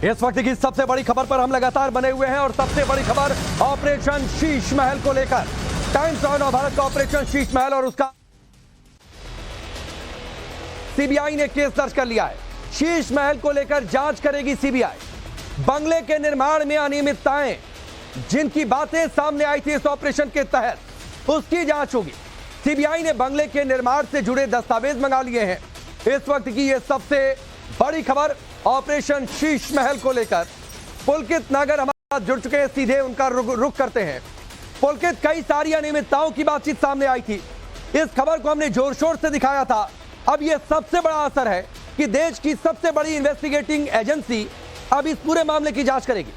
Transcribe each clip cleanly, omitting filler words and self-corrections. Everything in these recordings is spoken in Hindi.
इस वक्त की सबसे बड़ी खबर पर हम लगातार बने हुए हैं और सबसे बड़ी खबर ऑपरेशन शीश महल को लेकर। टाइम्स ऑफ भारत का ऑपरेशन शीश महल और उसका सीबीआई ने केस दर्ज कर लिया है। शीश महल को लेकर जांच करेगी सीबीआई। बंगले के निर्माण में अनियमितताएं जिनकी बातें सामने आई थी इस ऑपरेशन के तहत, उसकी जांच होगी। सीबीआई ने बंगले के निर्माण से जुड़े दस्तावेज मंगा लिए हैं। इस वक्त की यह सबसे बड़ी खबर ऑपरेशन शीश महल को लेकर। पुलकित नागर हमारे साथ जुड़ चुके हैं, सीधे उनका रुख करते हैं। पुलकित, कई सारी अनियमितताओं की बातचीत सामने आई थी। इस खबर को हमने जोर शोर से दिखाया था। अब यह सबसे बड़ा असर है कि देश की सबसे बड़ी इन्वेस्टिगेटिंग एजेंसी अब इस पूरे मामले की जांच करेगी।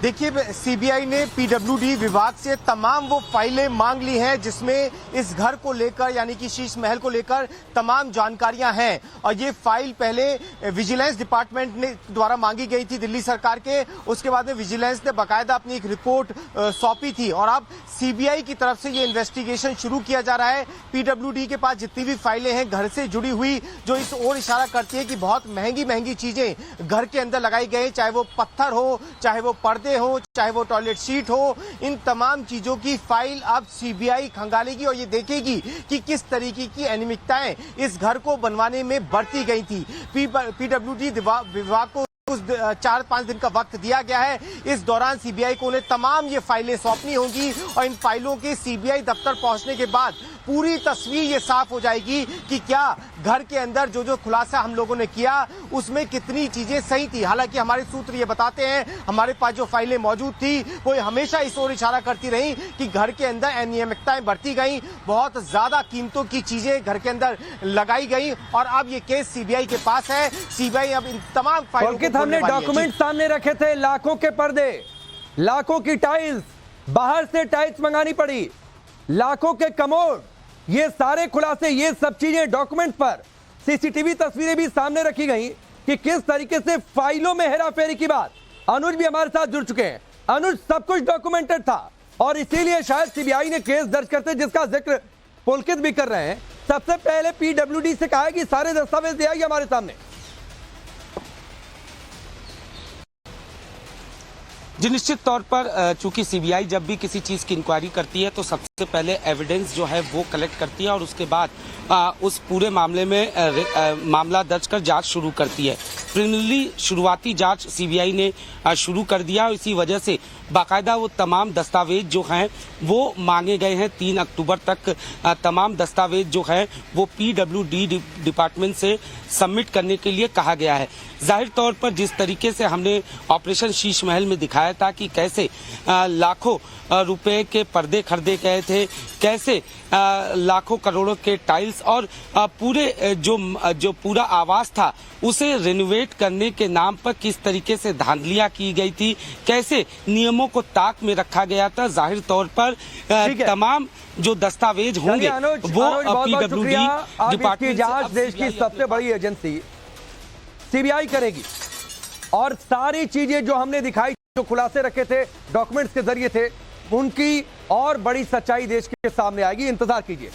देखिए, सीबीआई ने पीडब्ल्यूडी विभाग से तमाम वो फाइलें मांग ली हैं जिसमें इस घर को लेकर यानी कि शीश महल को लेकर तमाम जानकारियां हैं। और ये फाइल पहले विजिलेंस डिपार्टमेंट ने द्वारा मांगी गई थी दिल्ली सरकार के। उसके बाद में विजिलेंस ने बाकायदा अपनी एक रिपोर्ट सौंपी थी और अब सीबीआई की तरफ से ये इन्वेस्टिगेशन शुरू किया जा रहा है। पीडब्ल्यूडी के पास जितनी भी फाइलें हैं घर से जुड़ी हुई, जो इस ओर इशारा करती है कि बहुत महंगी महंगी चीजें घर के अंदर लगाई गई, चाहे वो पत्थर हो, चाहे वो पर्दे हो, चाहे वो टॉयलेट सीट हो, इन तमाम चीजों की फाइल अब सीबीआई खंगालेगी और ये देखेगी कि किस तरीके की अनियमितताएं इस घर को बनवाने में बरती गई थी। पीडब्ल्यूडी विभाग को 4-5 दिन का वक्त दिया गया है। इस दौरान सीबीआई को उन्हें तमाम ये फाइलें सौंपनी होंगी और इन फाइलों के सीबीआई दफ्तर पहुंचने के बाद पूरी तस्वीर ये साफ हो जाएगी कि क्या घर के अंदर जो जो खुलासा हम लोगों ने किया उसमें कितनी चीजें सही थी। हालांकि हमारे सूत्र ये बताते हैं, हमारे पास जो फाइलें मौजूद थी वो हमेशा इस ओर इशारा करती रही कि घर के अंदर अनियमितताएं बरती गई, बहुत ज्यादा कीमतों की चीजें घर के अंदर लगाई गई और अब ये केस सीबीआई के पास है। सीबीआई अब इन तमाम फाइलों को हमने डॉक्यूमेंट सामने रखे थे, लाखों के पर्दे, लाखों की टाइल्स, बाहर से टाइल्स मंगानी पड़ी, लाखों के कमोड, ये सारे खुलासे, ये सब चीजें डॉक्यूमेंट पर, सीसीटीवी तस्वीरें भी सामने रखी गई कि किस तरीके से फाइलों में हेराफेरी की बात। अनुज भी हमारे साथ जुड़ चुके हैं। अनुज, सब कुछ डॉक्यूमेंटेड था और इसीलिए शायद सीबीआई ने केस दर्ज करते, जिसका जिक्र पुलकित भी कर रहे हैं। सबसे पहले पीडब्ल्यूडी से कहा कि सारे दस्तावेज ले आइए हमारे सामने। जी, निश्चित तौर पर चूंकि सीबीआई जब भी किसी चीज़ की इंक्वायरी करती है तो सबसे पहले एविडेंस जो है वो कलेक्ट करती है और उसके बाद उस पूरे मामले में मामला दर्ज कर जांच शुरू करती है। प्रिलिमिनरी शुरुआती जांच सीबीआई ने शुरू कर दिया और इसी वजह से बाकायदा वो तमाम दस्तावेज जो हैं वो मांगे गए हैं। 3 अक्टूबर तक तमाम दस्तावेज जो हैं वो पीडब्ल्यूडी डिपार्टमेंट से सबमिट करने के लिए कहा गया है। जाहिर तौर पर जिस तरीके से हमने ऑपरेशन शीश महल में दिखाया था कि कैसे लाखों रुपए के पर्दे खरीदे गए थे, कैसे लाखों करोड़ों के टाइल्स और पूरे जो पूरा आवास था उसे रिनोवेट करने के नाम पर किस तरीके से धांधलियां की गई थी, कैसे नियमों को ताक में रखा गया था। जाहिर तौर पर तमाम जो दस्तावेज होंगे वो पीडब्ल्यूडी डिपार्टमेंट की जांच देश की सबसे बड़ी एजेंसी सीबीआई करेगी और सारी चीजें जो हमने दिखाई, जो खुलासे रखे थे, डॉक्यूमेंट्स के जरिए थे, उनकी और बड़ी सच्चाई देश के सामने आएगी। इंतजार कीजिए।